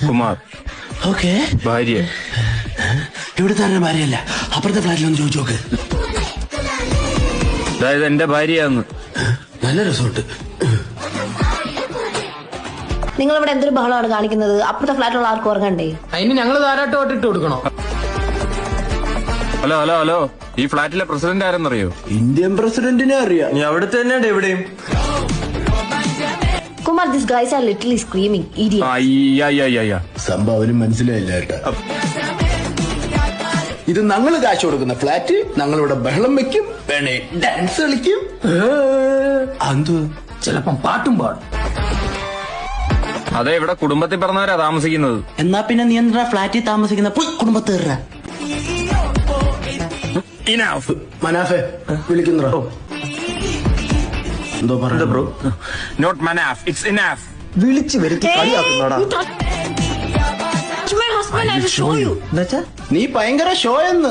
Kumar. Okay. ഭാര്യ ഇവിടുത്തെ ആരുടെ ഭാര്യയല്ല, അപ്പുറത്തെ ഫ്ലാറ്റിലൊന്ന് ചോദിച്ചു നോക്ക്. അതായത് എന്റെ ഭാര്യയാന്ന്. നല്ല റിസോർട്ട്. നിങ്ങൾ ഇവിടെ എന്തൊരു ബഹളമാണ് കാണിക്കുന്നത്? അപ്പുറത്തെ ഫ്ലാറ്റിലുള്ള ആർക്കും ഉറങ്ങണ്ടേ? അതിന് ഞങ്ങൾ ധാരാട്ടമായിട്ട് ഇട്ട് കൊടുക്കണോ? ഹലോ ഹലോ ഹലോ, ഈ ഫ്ലാറ്റിലെ പ്രസിഡന്റ് ആരെന്നറിയോ? ഇന്ത്യൻ പ്രസിഡന്റിനെ അറിയാം. നീ അവിടുത്തെ തന്നെയാണ് എവിടെയും. Kumar, this guys are literally screaming idiot. സംഭവം മനസ്സിലായില്ല കേട്ടാ. ഇത് ഞങ്ങള് കാശ് കൊടുക്കുന്ന ഫ്ലാറ്റ്, ഞങ്ങളിവിടെ ബഹളം വെക്കും, വേണേ ഡാൻസ് കളിക്കും. അത് ചിലപ്പം പാട്ടും പാടും. അതെ, ഇവിടെ കുടുംബത്തിൽ പറഞ്ഞവരാ താമസിക്കുന്നത്. എന്നാ പിന്നെ നീ എന്താ ഫ്ലാറ്റിൽ താമസിക്കുന്ന കുടുംബത്തേറ. മനാഫെ വിളിക്കുന്നോ? എന്തോ പറഞ്ഞ bro? Not Manaf, it's enough. വിളിച്ചു വരുത്തി കളിയാക്കുന്നോടാ. നീ ഭയങ്കര ഷോ എന്ന്.